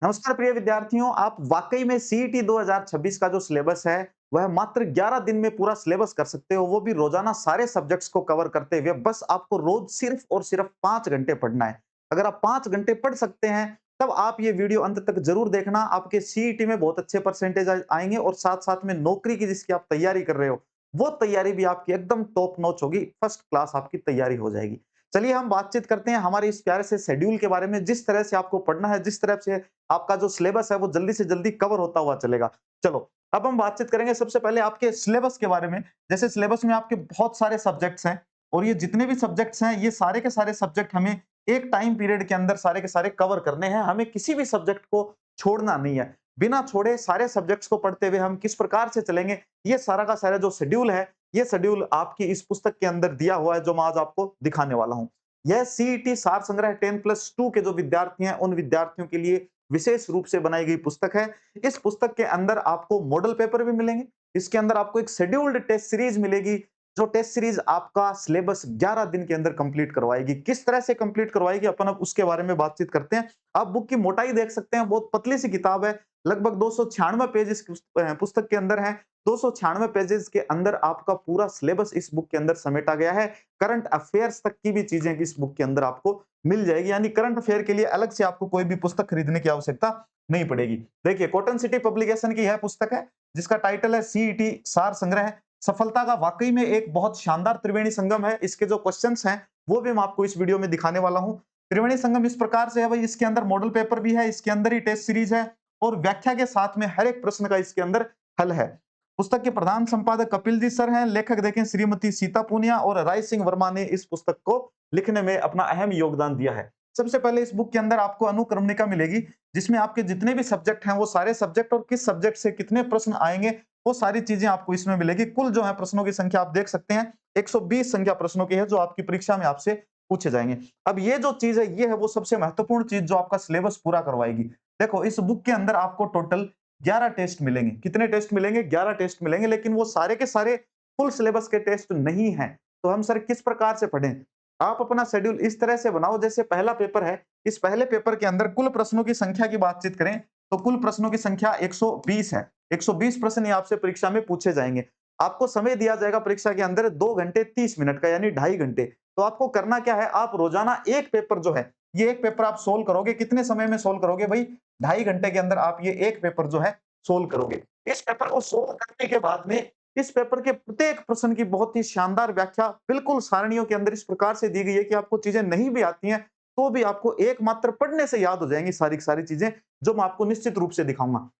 नमस्कार प्रिय विद्यार्थियों, आप वाकई में सीईटी 2026 का जो सिलेबस है, वह मात्र 11 दिन में पूरा सिलेबस कर सकते हो, वो भी रोजाना सारे सब्जेक्ट्स को कवर करते हुए। बस आपको रोज सिर्फ और सिर्फ 5 घंटे पढ़ना है। अगर आप 5 घंटे पढ़ सकते हैं, तब आप ये वीडियो अंत तक जरूर देखना। आपके सीईटी में बहुत अच्छे परसेंटेज आएंगे और साथ-साथ में नौकरी की जिसकी आप तैयारी कर रहे हो, वो तैयारी भी आपकी एकदम टॉप नॉच होगी, फर्स्ट क्लास आपकी तैयारी हो जाएगी। चलिए हम बातचीत करते हैं हमारे इस प्यारे से शेड्यूल के बारे में, जिस तरह से आपको पढ़ना है, जिस तरह से आपका जो सिलेबस है वो जल्दी से जल्दी कवर होता हुआ चलेगा। चलो, अब हम बातचीत करेंगे सबसे पहले आपके सिलेबस के बारे में। जैसे सिलेबस में आपके बहुत सारे सब्जेक्ट्स हैं और ये जितने भी सब्जेक्ट्स हैं, ये सारे के सारे सब्जेक्ट हमें एक टाइम पीरियड के अंदर सारे के सारे कवर करने हैं। हमें किसी भी सब्जेक्ट को छोड़ना नहीं है। बिना छोड़े सारे सब्जेक्ट्स को पढ़ते हुए हम किस प्रकार से चलेंगे, ये सारा का सारा जो शेड्यूल है, ये शेड्यूल आपकी इस पुस्तक के अंदर दिया हुआ है, जो मैं आज आपको दिखाने वाला हूँ। यह सीईटी सार संग्रह 10+2 के जो विद्यार्थी हैं, उन विद्यार्थियों के लिए विशेष रूप से बनाई गई पुस्तक है। इस पुस्तक के अंदर आपको मॉडल पेपर भी मिलेंगे। इसके अंदर आपको एक शेड्यूल्ड टेस्ट सीरीज मिलेगी, जो टेस्ट सीरीज आपका सिलेबस 11 दिन के अंदर कंप्लीट करवाएगी। किस तरह से कंप्लीट करवाएगी, अपन अब उसके बारे में बातचीत करते हैं। आप बुक की मोटाई देख सकते हैं, बहुत पतली सी किताब है। लगभग 296 पेज इस पुस्तक के अंदर है। 296 पेजेस के अंदर आपका पूरा सिलेबस इस बुक के अंदर समेटा गया है। करंट अफेयर्स तक की भी चीजें इस बुक के अंदर आपको मिल जाएगी, यानी करंट अफेयर के लिए अलग से आपको कोई भी पुस्तक खरीदने की आवश्यकता नहीं पड़ेगी। देखिए, कॉटन सिटी पब्लिकेशन की यह पुस्तक है, जिसका टाइटल है सीईटी सार संग्रह। सफलता का वाकई में एक बहुत शानदार त्रिवेणी संगम है। इसके जो क्वेश्चंस हैं, वो भी मैं आपको इस वीडियो में दिखाने वाला हूं। त्रिवेणी संगम इस प्रकार से है भाई, इसके अंदर मॉडल पेपर भी है, इसके अंदर ही टेस्ट सीरीज है और व्याख्या के साथ में हर एक प्रश्न का इसके अंदर हल है। पुस्तक के प्रधान संपादक कपिल जी सर हैं। लेखक देखें श्रीमती सीता पूनिया और राय सिंह वर्मा ने इस पुस्तक को लिखने में अपना अहम योगदान दिया है। सबसे पहले इस बुक के अंदर आपको अनुक्रमणिका मिलेगी, जिसमें आपके जितने भी सब्जेक्ट हैं, वो सारे सब्जेक्ट और किस सब्जेक्ट से कितने प्रश्न आएंगे, वो सारी चीजें आपको इसमें मिलेगी। कुल जो है प्रश्नों की संख्या आप देख सकते हैं, 120 संख्या प्रश्नों की है, जो आपकी परीक्षा में आपसे पूछे जाएंगे। अब ये जो चीज है, ये है वो सबसे महत्वपूर्ण चीज जो आपका सिलेबस पूरा करवाएगी। देखो, इस बुक के अंदर आपको टोटल 11 टेस्ट मिलेंगे। कितने टेस्ट मिलेंगे? 11 टेस्ट मिलेंगे, लेकिन वो सारे के सारे फुल सिलेबस के टेस्ट नहीं हैं। तो हम सर किस प्रकार से पढ़ें? आप अपना शेड्यूल इस तरह से बनाओ, जैसे पहला पेपर है, इस पहले पेपर के अंदर कुल प्रश्नों की संख्या की बातचीत करें, तो कुल प्रश्नों की संख्या 120 है। 120 प्रश्न ये आपसे परीक्षा में पूछे जाएंगे। आपको समय दिया जाएगा परीक्षा के अंदर 2 घंटे 30 मिनट का, यानी 2.5 घंटे। तो आपको करना क्या है, आप रोजाना एक पेपर जो है, ये एक पेपर आप सोल्व करोगे। कितने समय में सोल्व करोगे भाई? 2.5 घंटे के अंदर आप ये एक पेपर जो है सोल्व करोगे। इस पेपर को सोल्व करने के बाद में इस पेपर के प्रत्येक प्रश्न की बहुत ही शानदार व्याख्या बिल्कुल सारणियों के अंदर इस प्रकार से दी गई है कि आपको चीजें नहीं भी आती हैं, तो भी आपको एकमात्र पढ़ने से याद हो जाएंगी सारी की सारी चीजें, जो मैं आपको निश्चित रूप से दिखाऊंगा।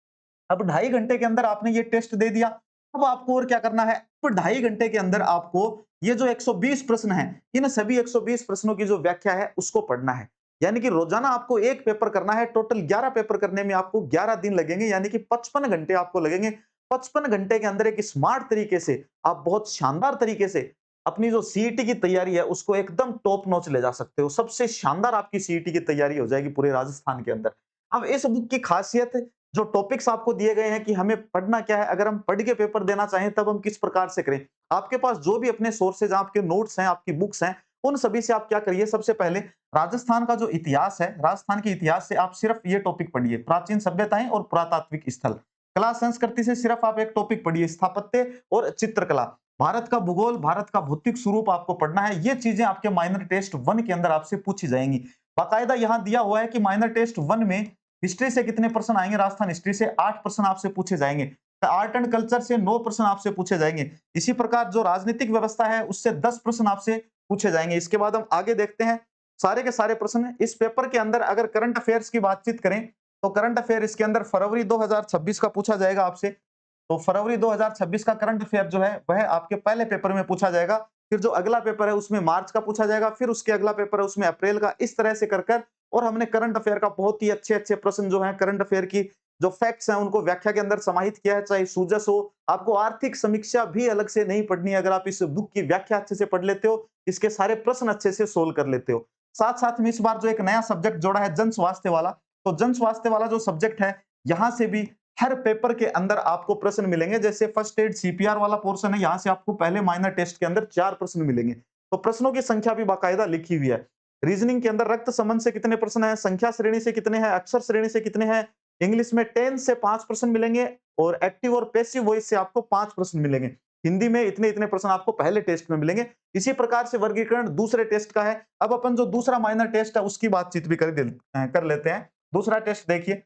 अब 2.5 घंटे के अंदर आपने ये टेस्ट दे दिया। अब आपको और क्या करना है? तो 2.5 घंटे के अंदर आपको ये जो 120 प्रश्न हैं, इन सभी 120 प्रश्नों की जो व्याख्या है, उसको पढ़ना है। यानी कि रोजाना आपको एक पेपर करना है। टोटल 11 पेपर करने में आपको 11 दिन लगेंगे, यानी कि 55 घंटे आपको लगेंगे। 55 घंटे के अंदर एक स्मार्ट तरीके से, आप बहुत शानदार तरीके से अपनी जो सीईटी की तैयारी है, उसको एकदम टॉप नॉच ले जा सकते हो। सबसे शानदार आपकी सीईटी की तैयारी हो जाएगी पूरे राजस्थान के अंदर। अब इस बुक की खासियत, जो टॉपिक्स आपको दिए गए हैं कि हमें पढ़ना क्या है, अगर हम पढ़ के पेपर देना चाहें, तब हम किस प्रकार से करें। आपके पास जो भी अपने सोर्सेज, आपके नोट्स हैं, आपकी बुक्स हैं, उन सभी से आप क्या करिए, सबसे पहले राजस्थान का जो इतिहास है, राजस्थान के इतिहास से आप सिर्फ ये टॉपिक पढ़िए, प्राचीन सभ्यताएं और पुरातात्विक स्थल। कला संस्कृति से सिर्फ आप एक टॉपिक पढ़िए, स्थापत्य और चित्रकला। भारत का भूगोल, भारत का भौतिक स्वरूप आपको पढ़ना है। ये चीजें आपके माइनर टेस्ट 1 के अंदर आपसे पूछी जाएंगी। बाकायदा यहाँ दिया हुआ है कि माइनर टेस्ट 1 में हिस्ट्री से कितने प्रश्न आएंगे। राजस्थान हिस्ट्री से 8 प्रश्न आपसे पूछे जाएंगे। आर्ट एंड कल्चर से 9 प्रश्न आपसे पूछे जाएंगे। इसी प्रकार जो राजनीतिक व्यवस्था है, उससे 10 प्रश्न आपसे पूछे जाएंगे। इसके बाद हम आगे देखते हैं, सारे के सारे प्रश्न इस पेपर के अंदर। अगर करंट अफेयर्स की बातचीत करें, तो करंट अफेयर इसके अंदर फरवरी 2026 का पूछा जाएगा आपसे। तो फरवरी 2026 का करंट अफेयर जो है, वह आपके पहले पेपर में पूछा जाएगा। फिर जो अगला पेपर है, उसमें मार्च का पूछा जाएगा। फिर उसके अगला पेपर है, उसमें अप्रैल का। इस तरह से कर कर, और हमने करंट अफेयर का बहुत ही अच्छे-अच्छे प्रश्न जो हैं, करंट अफेयर की जो फैक्ट्स हैं, उनको व्याख्या के अंदर समाहित किया है। चाहे सूजस हो, आपको आर्थिक समीक्षा भी अलग से नहीं पढ़नी है। अगर आप इस बुक की व्याख्या अच्छे से पढ़ लेते हो, इसके सारे प्रश्न अच्छे से सोल्व कर लेते हो। साथ-साथ में इस बार जो एक नया सब्जेक्ट जोड़ा है, जन स्वास्थ्य वाला, तो जन स्वास्थ्य वाला जो सब्जेक्ट है, यहाँ से भी हर पेपर के अंदर आपको प्रश्न मिलेंगे। जैसे फर्स्ट एड सीपीआर वाला पोर्शन है, यहाँ से आपको पहले माइनर टेस्ट के अंदर 4 प्रश्न मिलेंगे। तो प्रश्नों की संख्या भी बाकायदा लिखी हुई है। रीजनिंग के अंदर रक्त संबंध से कितने प्रश्न है, संख्या श्रेणी से कितने हैं, अक्षर श्रेणी से कितने हैं, इंग्लिश में टेंस से 5 प्रश्न मिलेंगे और एक्टिव और पैसिव वॉइस से आपको 5 प्रश्न मिलेंगे। हिंदी में इतने-इतने प्रश्न आपको पहले टेस्ट में मिलेंगे। इसी प्रकार से वर्गीकरण दूसरे टेस्ट का है। अब अपन जो दूसरा माइनर टेस्ट है उसकी बातचीत भी कर लेते हैं। दूसरा टेस्ट देखिए,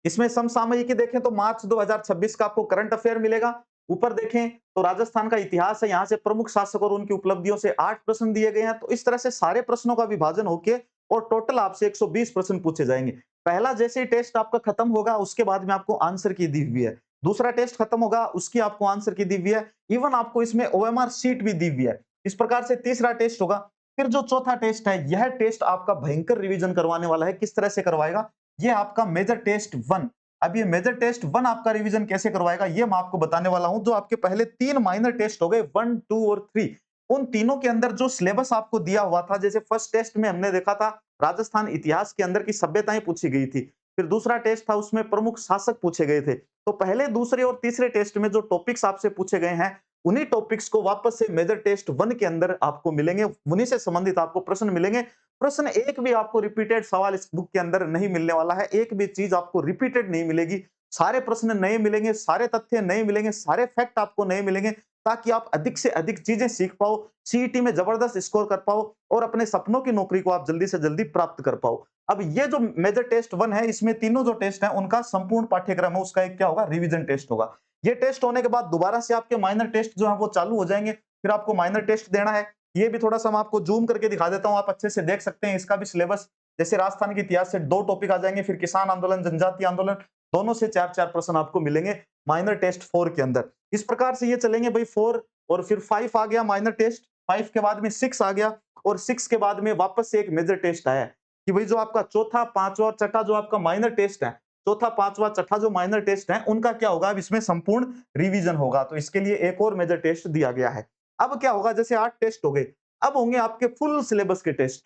इसमें समसामयिकी देखें तो मार्च 2026 का आपको करंट अफेयर मिलेगा। ऊपर देखें तो राजस्थान का इतिहास है, यहाँ से प्रमुख शासक और उनकी उपलब्धियों से 8 प्रश्न दिए गए हैं। तो इस तरह से सारे प्रश्नों का विभाजन होके और टोटल आपसे 120 प्रश्न पूछे जाएंगे। पहला जैसे ही टेस्ट आपका खत्म होगा उसके बाद में आपको आंसर की दी हुई है। दूसरा टेस्ट खत्म होगा उसकी आपको आंसर की दी हुई है। इवन आपको इसमें ओएमआर शीट भी दी हुई है। इस प्रकार से तीसरा टेस्ट होगा। फिर जो चौथा टेस्ट है, यह टेस्ट आपका भयंकर रिवीजन करवाने वाला है। किस तरह से करवाएगा? ये आपका मेजर टेस्ट 1। अब ये मेजर टेस्ट 1 आपका रिवीजन कैसे करवाएगा ये मैं आपको बताने वाला हूं। जो आपके पहले 3 माइनर टेस्ट हो गए 1, 2 और 3, उन तीनों के अंदर जो सिलेबस आपको दिया हुआ था, जैसे फर्स्ट टेस्ट में हमने देखा था राजस्थान इतिहास के अंदर की सभ्यताएं पूछी गई थी। फिर दूसरा टेस्ट था उसमें प्रमुख शासक पूछे गए थे। तो पहले, दूसरे और तीसरे टेस्ट में जो टॉपिक्स आपसे पूछे गए हैं, उन्हीं टॉपिक्स को वापस से मेजर टेस्ट 1 के अंदर आपको मिलेंगे। उन्हीं से संबंधित आपको प्रश्न मिलेंगे। प्रश्न एक भी आपको रिपीटेड सवाल इस बुक के अंदर नहीं मिलने वाला है। एक भी चीज आपको रिपीटेड नहीं मिलेगी। सारे प्रश्न नए मिलेंगे, सारे तथ्य नए मिलेंगे, सारे फैक्ट आपको नए मिलेंगे, ताकि आप अधिक से अधिक चीजें सीख पाओ, सीईटी में जबरदस्त स्कोर कर पाओ और अपने सपनों की नौकरी को आप जल्दी से जल्दी प्राप्त कर पाओ। अब ये जो मेजर टेस्ट 1 है, इसमें तीनों जो टेस्ट हैं उनका संपूर्ण पाठ्यक्रम है, उसका एक क्या होगा? रिवीजन टेस्ट होगा। ये टेस्ट होने के बाद दोबारा से आपके माइनर टेस्ट जो है वो चालू हो जाएंगे। फिर आपको माइनर टेस्ट देना है। ये भी थोड़ा सा मैं आपको जूम करके दिखा देता हूं, आप अच्छे से देख सकते हैं इसका भी सिलेबस। जैसे राजस्थान के इतिहास से 2 टॉपिक आ जाएंगे, फिर किसान आंदोलन, जनजातीय आंदोलन, दोनों से 4-4 प्रश्न आपको मिलेंगे माइनर टेस्ट 4 के अंदर। इस प्रकार से ये चलेंगे भाई 4 और फिर 5 आ गया माइनर टेस्ट, 5 के बाद में 6 आ गया और 6 के बाद में वापस से एक मेजर टेस्ट आया कि भाई जो आपका चौथा, पांचवा और छठा जो आपका माइनर टेस्ट है, चौथा, पांचवा, छठा जो माइनर टेस्ट है, उनका क्या होगा? अब इसमें संपूर्ण रिवीजन होगा। तो इसके लिए एक और मेजर टेस्ट दिया गया है। अब क्या होगा? जैसे 8 टेस्ट हो गए, अब होंगे आपके फुल सिलेबस के टेस्ट।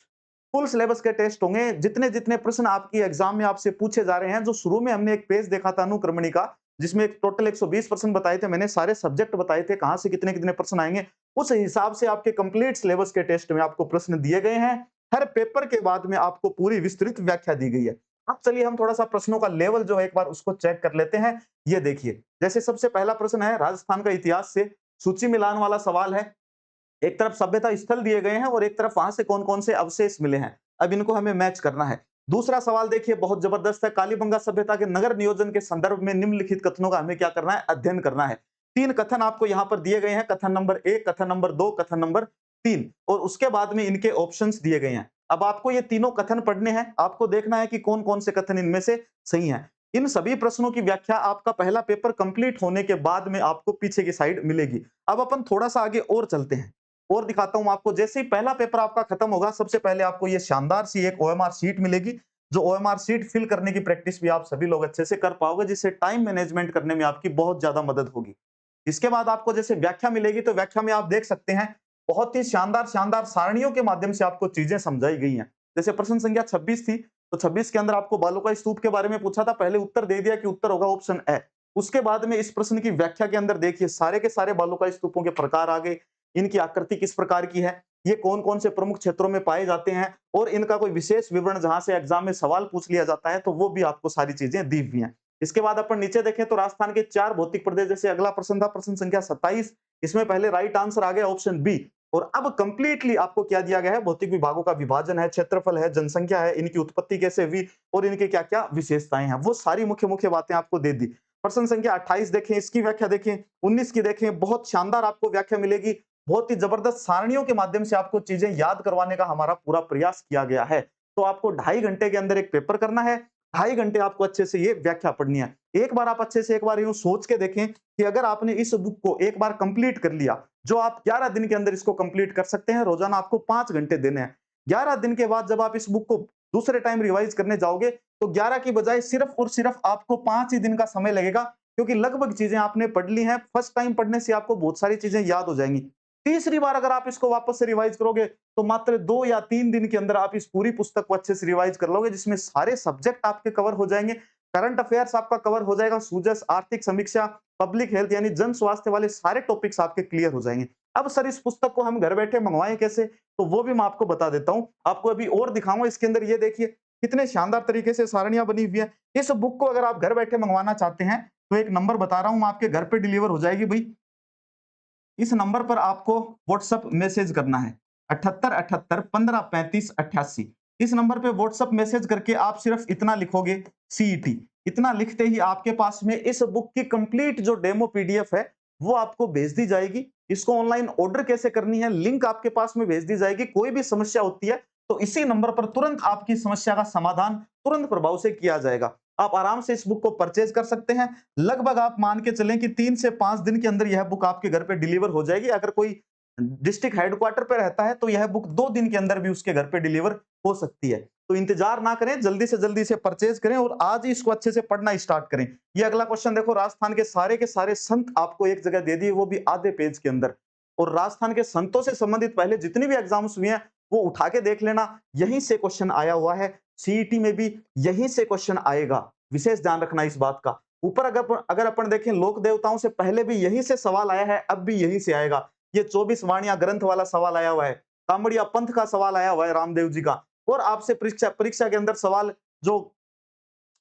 फुल सिलेबस के टेस्ट होंगे, जितने-जितने प्रश्न आपकी एग्जाम में आपसे पूछे जा रहे हैं। जो शुरू में हमने एक पेज देखा था अनुक्रमणिका का, जिसमें एक टोटल 120 प्रश्न बताए थे, मैंने सारे सब्जेक्ट बताए थे, कहां से कितने-कितने प्रश्न आएंगे। उस हिसाब से आपके कंप्लीट सिलेबस के टेस्ट में आपको प्रश्न दिए गए हैं। हर पेपर के बाद में आपको पूरी विस्तृत व्याख्या दी गई है। अब चलिए हम थोड़ा सा प्रश्नों का लेवल जो है एक बार उसको चेक कर लेते हैं। ये देखिए, जैसे सबसे पहला प्रश्न है राजस्थान का इतिहास से सूची मिलान वाला सवाल है। एक तरफ सभ्यता स्थल दिए गए हैं और एक तरफ वहां से कौन-कौन से अवशेष मिले हैं। अब इनको हमें मैच करना है। दूसरा सवाल देखिए, बहुत जबरदस्त है। कालीबंगा सभ्यता के नगर नियोजन के संदर्भ में निम्नलिखित कथनों का हमें क्या करना है? अध्ययन करना है। 3 कथन आपको यहाँ पर दिए गए हैं। कथन नंबर 1, कथन नंबर 2, कथन नंबर 3 और उसके बाद में इनके ऑप्शंस दिए गए हैं। अब आपको ये तीनों कथन पढ़ने हैं। आपको देखना है कि कौन-कौन से कथन इनमें से सही हैं। इन सभी प्रश्नों की व्याख्या आपका पहला पेपर कंप्लीट होने के बाद में आपको पीछे की साइड मिलेगी। अब अपन थोड़ा सा आगे और चलते हैं और दिखाता हूं आपको। जैसे ही पहला पेपर आपका खत्म होगा, सबसे पहले आपको ये शानदार सी एक ओएमआर शीट मिलेगी। जो ओएमआर शीट फिल करने की प्रैक्टिस भी आप सभी लोग अच्छे से कर पाओगे, जिससे टाइम मैनेजमेंट करने में आपकी बहुत ज्यादा मदद होगी। इसके बाद आपको जैसे व्याख्या मिलेगी, तो व्याख्या में आप देख सकते हैं बहुत ही शानदार शानदार सारणियों के माध्यम से आपको चीजें समझाई गई हैं। जैसे प्रश्न संख्या 26 थी, तो 26 के अंदर आपको बालू का स्तूप के बारे में पूछा था। पहले उत्तर दे दिया कि उत्तर होगा ऑप्शन ए। उसके बाद में इस प्रश्न की व्याख्या के अंदर देखिए सारे के सारे बालू का स्तूपों के प्रकार आ गए, इनकी आकृति किस प्रकार की है, ये कौन-कौन से प्रमुख क्षेत्रों में पाए जाते हैं और इनका कोई विशेष विवरण जहां से एग्जाम में सवाल पूछ लिया जाता है, तो वो भी आपको सारी चीजें दी हुई हैं। इसके बाद अपन नीचे देखें तो राजस्थान के 4 भौतिक प्रदेश, जैसे अगला प्रश्न था प्रश्न संख्या 27, इसमें पहले राइट आंसर आ गया ऑप्शन बी। और अब कंप्लीटली आपको क्या दिया गया है? भौतिक विभागों का विभाजन है, क्षेत्रफल है, जनसंख्या है, इनकी उत्पत्ति कैसे हुई और इनके क्या-क्या विशेषताएं हैं, वो सारी मुख्य-मुख्य बातें आपको दे दी। प्रश्न संख्या 28 देखें, इसकी व्याख्या देखें, 19 की देखें, बहुत शानदार आपको व्याख्या मिलेगी। बहुत ही जबरदस्त सारणियों के माध्यम से आपको चीजें याद करवाने का हमारा पूरा प्रयास किया गया है। तो आपको 2.5 घंटे के अंदर एक पेपर करना है। 2.5 घंटे आपको अच्छे से ये व्याख्या पढ़नी है। एक बार आप अच्छे से एक बार यूं सोच के देखें कि अगर आपने इस बुक को एक बार कंप्लीट कर लिया, जो आप 11 दिन के अंदर इसको कंप्लीट कर सकते हैं, रोजाना आपको 5 घंटे देने हैं। 11 दिन के बाद जब आप इस बुक को दूसरे टाइम रिवाइज करने जाओगे, तो 11 की बजाय सिर्फ और सिर्फ आपको 5 ही दिन का समय लगेगा, क्योंकि लगभग चीजें आपने पढ़ ली हैं। फर्स्ट टाइम पढ़ने से आपको बहुत सारी चीजें याद हो जाएंगी। तीसरी बार अगर आप इसको वापस से रिवाइज करोगे, तो मात्र 2 या 3 दिन के अंदर आप इस पूरी पुस्तक को अच्छे से रिवाइज कर लोगे, जिसमें सारे सब्जेक्ट आपके कवर हो जाएंगे। करंट अफेयर्स आपका कवर हो जाएगा, सूजस, आर्थिक समीक्षा, पब्लिक हेल्थ यानी जन स्वास्थ्य वाले सारे टॉपिक्स आपके क्लियर हो जाएंगे। अब सर इस पुस्तक को हम घर बैठे मंगवाएं कैसे? तो वो भी मैं आपको बता देता हूँ। आपको अभी और दिखाऊंगा, इसके अंदर ये देखिए कितने शानदार तरीके से सारणियां बनी हुई है। इस बुक को अगर आप घर बैठे मंगवाना चाहते हैं तो एक नंबर बता रहा हूँ, आपके घर पे डिलीवर हो जाएगी भाई। इस नंबर पर आपको व्हाट्सएप मैसेज करना है, 7878 15 35 88। इस नंबर पे व्हाट्सएप मैसेज करके आप सिर्फ इतना लिखोगे सीईटी। इतना लिखते ही आपके पास में इस बुक की कंप्लीट जो डेमो पीडीएफ है वो आपको भेज दी जाएगी। इसको ऑनलाइन ऑर्डर कैसे करनी है, लिंक आपके पास में भेज दी जाएगी। कोई भी समस्या होती है तो इसी नंबर पर तुरंत आपकी समस्या का समाधान तुरंत प्रभाव से किया जाएगा। आप आराम से इस बुक को परचेज कर सकते हैं। लगभग आप मान के चलें कि 3 से 5 दिन के अंदर यह बुक आपके घर पे डिलीवर हो जाएगी। अगर कोई डिस्ट्रिक्ट हेडक्वार्टर पे रहता है तो यह बुक 2 दिन के अंदर भी उसके घर पे डिलीवर हो सकती है। तो इंतजार ना करें, जल्दी से जल्दी इसे परचेज करें और आज ही इसको अच्छे से पढ़ना स्टार्ट करें। ये अगला क्वेश्चन देखो, राजस्थान के सारे संत आपको एक जगह दे दिए, वो भी आधे पेज के अंदर। और राजस्थान के संतों से संबंधित पहले जितनी भी एग्जाम्स हुए हैं वो उठा के देख लेना, यहीं से क्वेश्चन आया हुआ है। सीईटी में भी यहीं से क्वेश्चन आएगा, विशेष ध्यान रखना इस बात का। ऊपर अगर अपन देखें, लोक देवताओं से पहले भी यहीं से सवाल आया है, अब भी यहीं से आएगा। ये 24 वाणियां ग्रंथ वाला सवाल आया हुआ है, कामड़िया पंथ का सवाल आया हुआ है रामदेव जी का। और आपसे परीक्षा परीक्षा के अंदर सवाल जो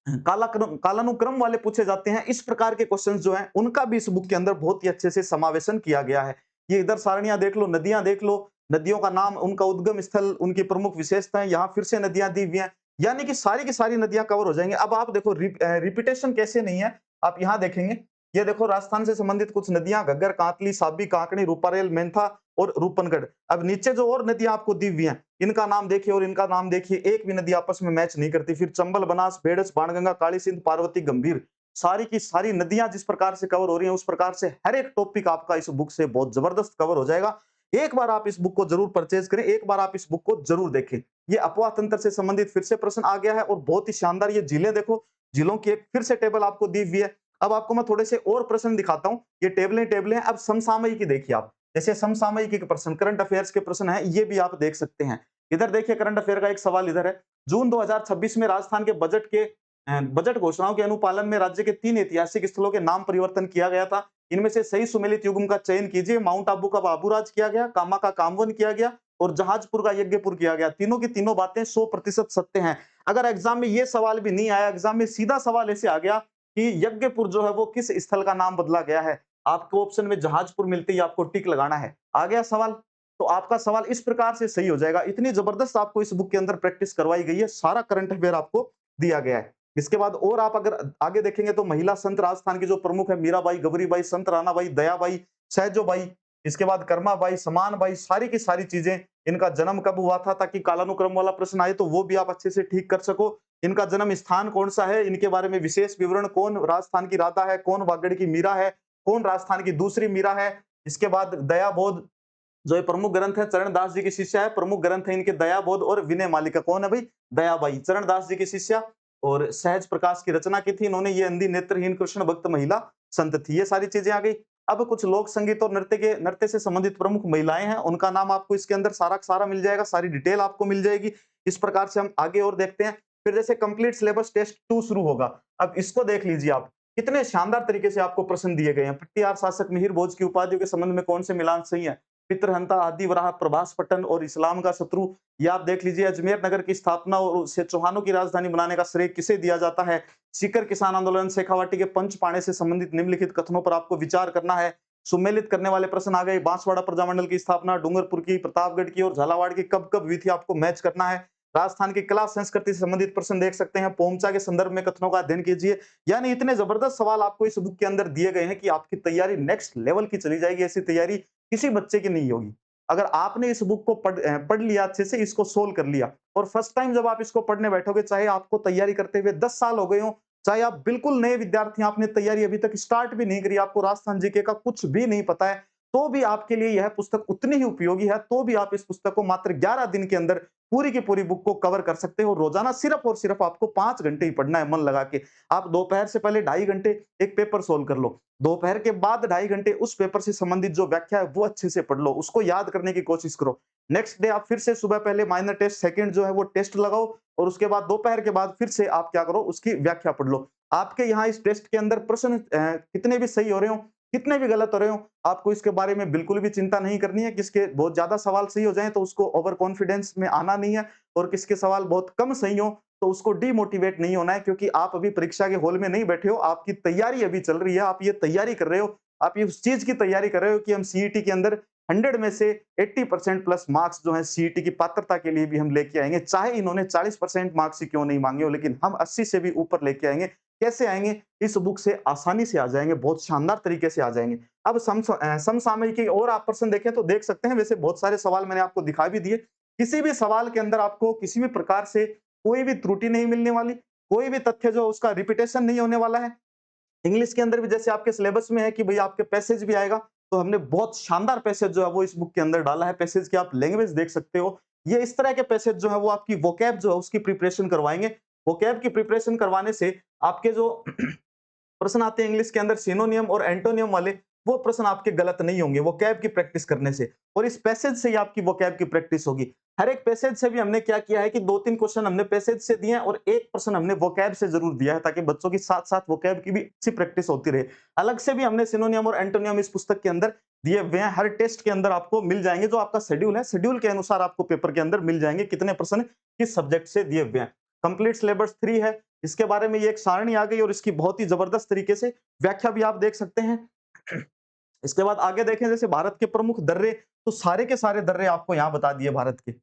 कालानुक्रम वाले पूछे जाते हैं, इस प्रकार के क्वेश्चंस जो हैं उनका भी इस बुक के अंदर बहुत ही अच्छे से समावेशन किया गया है। ये इधर सारणियां देख लो, नदियां देख लो, नदियों का नाम, उनका उद्गम स्थल, उनकी प्रमुख विशेषताएं, यहाँ फिर से नदियां दी हुई हैं। यानी कि सारी की सारी नदियां कवर हो जाएंगे। अब आप देखो रिपीटेशन कैसे नहीं है, आप यहाँ देखेंगे। ये देखो राजस्थान से संबंधित कुछ नदियां, घग्गर, कांतली, साबी, कांकणी, रूपारेल, मेंथा और रूपनगढ़। अब नीचे जो और नदियां आपको दी हुई हैं, इनका नाम देखिए और इनका नाम देखिए, एक भी नदी आपस में मैच नहीं करती। फिर चंबल, बनास, बेड़स, बाणगंगा, काली सिंध, पार्वती, गंभीर, सारी की सारी नदियां जिस प्रकार से कवर हो रही हैं, उस प्रकार से हर एक टॉपिक आपका इस बुक से बहुत जबरदस्त कवर हो जाएगा। एक बार आप इस बुक को जरूर परचेज करें, एक बार आप इस बुक को जरूर देखें। ये अपवाह तंत्र से संबंधित फिर से प्रश्न आ गया है और बहुत ही शानदार ये झीलें देखो, झीलों की एक फिर से टेबल आपको दी हुई है। अब आपको मैं थोड़े से और प्रश्न दिखाता हूं। ये टेबलें हैं। अब समसामयिक देखिए आप, जैसे समसामयिक के प्रश्न, करंट अफेयर्स के प्रश्न है, ये भी आप देख सकते हैं। इधर देखिए करंट अफेयर का एक सवाल इधर है। जून 2026 में राजस्थान के बजट घोषणाओं के अनुपालन में राज्य के 3 ऐतिहासिक स्थलों के नाम परिवर्तन किया गया था। इनमें से सही सुमेलित युग्म का चयन कीजिए। माउंट आबू का बाबूराज किया गया, कामा का कामवन किया गया और जहाजपुर का यज्ञपुर किया गया। तीनों की तीनों बातें 100% सत्य हैं। अगर एग्जाम में ये सवाल भी नहीं आया, एग्जाम में सीधा सवाल ऐसे आ गया कि यज्ञपुर जो है वो किस स्थल का नाम बदला गया है, आपको ऑप्शन में जहाजपुर मिलते ही आपको टिक लगाना है। आ गया सवाल, तो आपका सवाल इस प्रकार से सही हो जाएगा। इतनी जबरदस्त आपको इस बुक के अंदर प्रैक्टिस करवाई गई है, सारा करंट अफेयर आपको दिया गया है। इसके बाद और आप अगर आगे देखेंगे तो महिला संत राजस्थान की जो प्रमुख है, मीराबाई, गबरीबाई, संत राणाबाई, दयाबाई, सहजोबाई, इसके बाद कर्माबाई, समानबाई, सारी की सारी चीजें, इनका जन्म कब हुआ था, ताकि कालानुक्रम वाला प्रश्न आए तो वो भी आप अच्छे से ठीक कर सको। इनका जन्म स्थान कौन सा है, इनके बारे में विशेष विवरण, कौन राजस्थान की राधा है, कौन वागड़ की मीरा है, कौन राजस्थान की दूसरी मीरा है। इसके बाद दया बोध, जो ये प्रमुख ग्रंथ है, चरण दास जी की शिष्या है। प्रमुख ग्रंथ है इनके दया बोध और विनय मालिका। कौन है भाई? दयाबाई, चरण दास जी की शिष्या। और सहज प्रकाश की रचना की थी इन्होंने। ये अंधी नेत्रहीन कृष्ण भक्त महिला संत थी। ये सारी चीजें आ गई। अब कुछ लोक संगीत और नृत्य से संबंधित प्रमुख महिलाएं हैं, उनका नाम आपको इसके अंदर सारा का सारा मिल जाएगा, सारी डिटेल आपको मिल जाएगी। इस प्रकार से हम आगे और देखते हैं। फिर जैसे कंप्लीट सिलेबस टेस्ट 2 शुरू होगा। अब इसको देख लीजिए आप, कितने शानदार तरीके से आपको प्रश्न दिए गए हैं। पट्टियार शासक मिहिर भोज की उपाधियों के संबंध में कौन से मिलान सही है? पितृहंता, आदि वराह, प्रभास पट्टन और इस्लाम का शत्रु। ये आप देख लीजिए। अजमेर नगर की स्थापना और उसे चौहानों की राजधानी बनाने का श्रेय किसे दिया जाता है? सीकर किसान आंदोलन, शेखावाटी के पंच पाणे से संबंधित निम्नलिखित कथनों पर आपको विचार करना है। सुमेलित करने वाले प्रश्न आ गए। बांसवाड़ा प्रजामंडल की स्थापना डूंगरपुर की, प्रतापगढ़ की और झालावाड़ की कब कब हुई थी, आपको मैच करना है। राजस्थान की कला संस्कृति से संबंधित प्रश्न देख सकते हैं। पोमचा के संदर्भ में कथनों का अध्ययन कीजिए। यानी इतने जबरदस्त सवाल आपको इस बुक के अंदर दिए गए हैं कि आपकी तैयारी नेक्स्ट लेवल की चली जाएगी। ऐसी तैयारी किसी बच्चे की नहीं होगी। अगर आपने इस बुक को पढ़ लिया, अच्छे से इसको सोल्व कर लिया और फर्स्ट टाइम जब आप इसको पढ़ने बैठोगे, चाहे आपको तैयारी करते हुए 10 साल हो गए हो, चाहे आप बिल्कुल नए विद्यार्थी, आपने तैयारी अभी तक स्टार्ट भी नहीं करी, आपको राजस्थान जीके का कुछ भी नहीं पता है, तो भी आपके लिए यह पुस्तक उतनी ही उपयोगी है। तो भी आप इस पुस्तक को मात्र 11 दिन के अंदर पूरी की पूरी बुक को कवर कर सकते हो। रोजाना सिर्फ और सिर्फ आपको 5 घंटे ही पढ़ना है मन लगा के। आप दोपहर से पहले 2.5 घंटे एक पेपर सोल्व कर लो, दोपहर के बाद 2.5 घंटे उस पेपर से संबंधित जो व्याख्या है वो अच्छे से पढ़ लो, उसको याद करने की कोशिश करो। नेक्स्ट डे आप फिर से सुबह पहले माइनर टेस्ट सेकंड जो है वो टेस्ट लगाओ और उसके बाद दोपहर के बाद फिर से आप क्या करो, उसकी व्याख्या पढ़ लो। आपके यहाँ इस टेस्ट के अंदर प्रश्न कितने भी सही हो रहे हो, कितने भी गलत हो रहे हो, आपको इसके बारे में बिल्कुल भी चिंता नहीं करनी है। किसके बहुत ज़्यादा सवाल सही हो जाएँ तो उसको ओवर कॉन्फिडेंस में आना नहीं है, और किसके सवाल बहुत कम सही हो तो उसको डिमोटिवेट नहीं होना है, क्योंकि आप अभी परीक्षा के हॉल में नहीं बैठे हो, आपकी तैयारी अभी चल रही है। आप ये तैयारी कर रहे हो, आप ये उस चीज़ की तैयारी कर रहे हो कि हम सीईटी के अंदर 100 में से 80% प्लस मार्क्स जो हैं सीईटी की पात्रता के लिए भी हम लेके आएँगे। चाहे इन्होंने 40% मार्क्स ही क्यों नहीं माँगे हो, लेकिन हम 80 से भी ऊपर लेके आएँगे। कैसे आएँगे? इस बुक से आसानी से आ जाएँगे, बहुत शानदार तरीके से आ जाएँगे। अब समसामयिकी और आप प्रश्न देखें तो देख सकते हैं, वैसे बहुत सारे सवाल मैंने आपको दिखा भी दिए। किसी भी सवाल के अंदर आपको किसी भी प्रकार से कोई भी त्रुटि नहीं मिलने वाली, कोई भी तथ्य जो उसका रिपीटेशन नहीं होने वाला है। इंग्लिश के अंदर भी जैसे आपके सिलेबस में है कि भई आपके पैसेज भी आएगा, तो हमने बहुत शानदार पैसेज जो है वो इस बुक के अंदर डाला है। पैसेज की आप लैंग्वेज देख सकते हो। ये इस तरह के पैसेज जो है वो आपकी वोकैब जो है उसकी प्रिपरेशन करवाएँगे। वोकैब की प्रिपरेशन करवाने से आपके जो प्रश्न आते हैं इंग्लिश के अंदर सिनोनियम और एंटोनियम वाले, वो प्रश्न आपके गलत नहीं होंगे वोकैब की प्रैक्टिस करने से, और इस पैसेज से ही आपकी वोकैब की प्रैक्टिस होगी। हर एक पैसेज से भी हमने क्या किया है कि 2-3 क्वेश्चन हमने पैसेज से दिए हैं और 1 प्रश्न हमने वोकैब से ज़रूर दिया है, ताकि बच्चों की साथ-साथ वोकैब की भी अच्छी प्रैक्टिस होती रहे। अलग से भी हमने सिनोनियम और एंटोनियम इस पुस्तक के अंदर दिए हुए हैं। हर टेस्ट के अंदर आपको मिल जाएँगे, जो आपका शेड्यूल है, शेड्यूल के अनुसार आपको पेपर के अंदर मिल जाएँगे, कितने प्रश्न किस सब्जेक्ट से दिए हुए हैं। कंप्लीट सिलेबस 3 है, इसके बारे में ये एक सारणी आ गई और इसकी बहुत ही जबरदस्त तरीके से व्याख्या भी आप देख सकते हैं। इसके बाद आगे देखें जैसे भारत के प्रमुख दर्रे, तो सारे के सारे दर्रे आपको यहाँ बता दिए भारत के।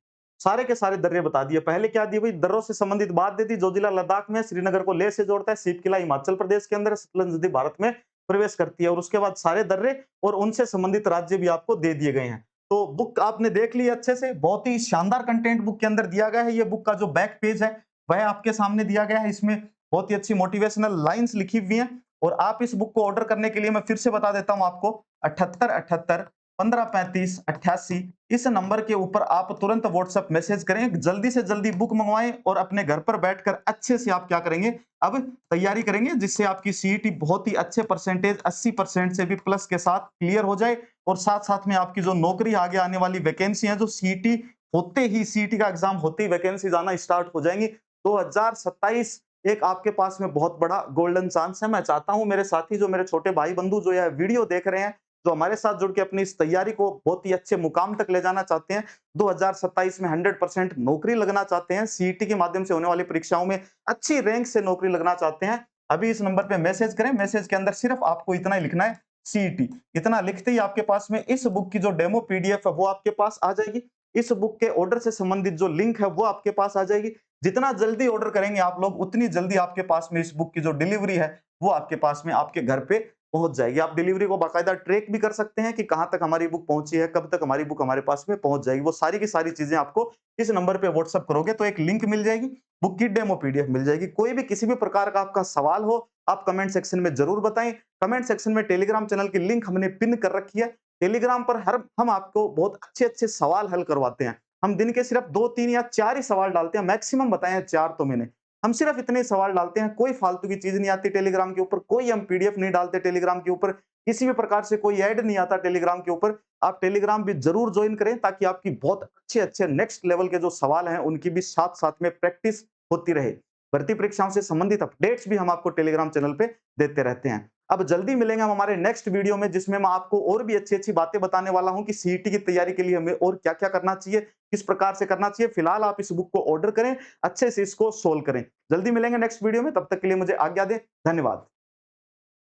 सारे के सारे दर्रे बता दिए। पहले क्या दिए भाई, दर्रों से संबंधित बात दे दी। जो जिला लद्दाख में है, श्रीनगर को लेह से जोड़ता है, सीप किला हिमाचल प्रदेश के अंदर है, सतलज नदी भारत में प्रवेश करती है, और उसके बाद सारे दर्रे और उनसे संबंधित राज्य भी आपको दे दिए गए हैं। तो बुक आपने देख ली अच्छे से, बहुत ही शानदार कंटेंट बुक के अंदर दिया गया है। ये बुक का जो बैक पेज है वह आपके सामने दिया गया है। इसमें बहुत ही अच्छी मोटिवेशनल लाइन्स लिखी हुई हैं, और आप इस बुक को ऑर्डर करने के लिए मैं फिर से बता देता हूँ आपको, 7878 1535 88 इस नंबर के ऊपर आप तुरंत व्हाट्सएप मैसेज करें, जल्दी से जल्दी बुक मंगवाएं और अपने घर पर बैठकर अच्छे से आप क्या करेंगे, अब तैयारी करेंगे, जिससे आपकी सीईटी बहुत ही अच्छे परसेंटेज 80% से भी प्लस के साथ क्लियर हो जाए, और साथ साथ में आपकी जो नौकरी आगे आने वाली वैकेंसी है, जो सीईटी होते ही, सीईटी का एग्जाम होते ही वैकेंसी आना स्टार्ट हो जाएंगी। 2027 एक आपके पास में बहुत बड़ा गोल्डन चांस है। मैं चाहता हूँ मेरे साथी, जो मेरे छोटे भाई बंधु जो यह वीडियो देख रहे हैं, जो हमारे साथ जुड़ के अपनी इस तैयारी को बहुत ही अच्छे मुकाम तक ले जाना चाहते हैं, 2027 में 100% नौकरी लगना चाहते हैं, सीईटी के माध्यम से होने वाली परीक्षाओं में अच्छी रैंक से नौकरी लगना चाहते हैं, अभी इस नंबर पे मैसेज करें। मैसेज के अंदर सिर्फ आपको इतना ही लिखना है, सीईटी। इतना लिखते ही आपके पास में इस बुक की जो डेमो पीडीएफ है वो आपके पास आ जाएगी। इस बुक के ऑर्डर से संबंधित जो लिंक है वो आपके पास आ जाएगी। जितना जल्दी ऑर्डर करेंगे आप लोग, उतनी जल्दी आपके पास में इस बुक की जो डिलीवरी है वो आपके पास में आपके घर पे पहुंच जाएगी। आप डिलीवरी को बाकायदा ट्रैक भी कर सकते हैं कि कहां तक हमारी बुक पहुंची है, कब तक हमारी बुक हमारे पास में पहुंच जाएगी। वो सारी की सारी चीजें आपको इस नंबर पे व्हाट्सएप करोगे तो एक लिंक मिल जाएगी, बुक की डेमो पीडीएफ मिल जाएगी। कोई भी किसी भी प्रकार का आपका सवाल हो, आप कमेंट सेक्शन में जरूर बताएं। कमेंट सेक्शन में टेलीग्राम चैनल की लिंक हमने पिन कर रखी है। टेलीग्राम पर हर हम आपको बहुत अच्छे अच्छे सवाल हल करवाते हैं। हम दिन के सिर्फ 2, 3 या 4 ही सवाल डालते हैं, मैक्सिमम बताए हैं 4 तो मैंने। हम सिर्फ इतने सवाल डालते हैं, कोई फालतू की चीज़ नहीं आती टेलीग्राम के ऊपर, कोई हम पीडीएफ नहीं डालते टेलीग्राम के ऊपर, किसी भी प्रकार से कोई ऐड नहीं आता टेलीग्राम के ऊपर। आप टेलीग्राम भी ज़रूर जॉइन करें, ताकि आपकी बहुत अच्छे-अच्छे नेक्स्ट लेवल के जो सवाल हैं, उनकी भी साथ-साथ में प्रैक्टिस होती रहे। भर्ती परीक्षाओं से संबंधित अपडेट्स भी हम आपको टेलीग्राम चैनल पे देते रहते हैं। अब जल्दी मिलेंगे हम हमारे नेक्स्ट वीडियो में, जिसमें मैं आपको और भी अच्छी-अच्छी बातें बताने वाला हूँ कि सीईटी की तैयारी के लिए हमें और क्या-क्या करना चाहिए, किस प्रकार से करना चाहिए। फिलहाल आप इस बुक को ऑर्डर करें, अच्छे से इसको सोल्व करें। जल्दी मिलेंगे नेक्स्ट वीडियो में, तब तक के लिए मुझे आज्ञा दें। धन्यवाद।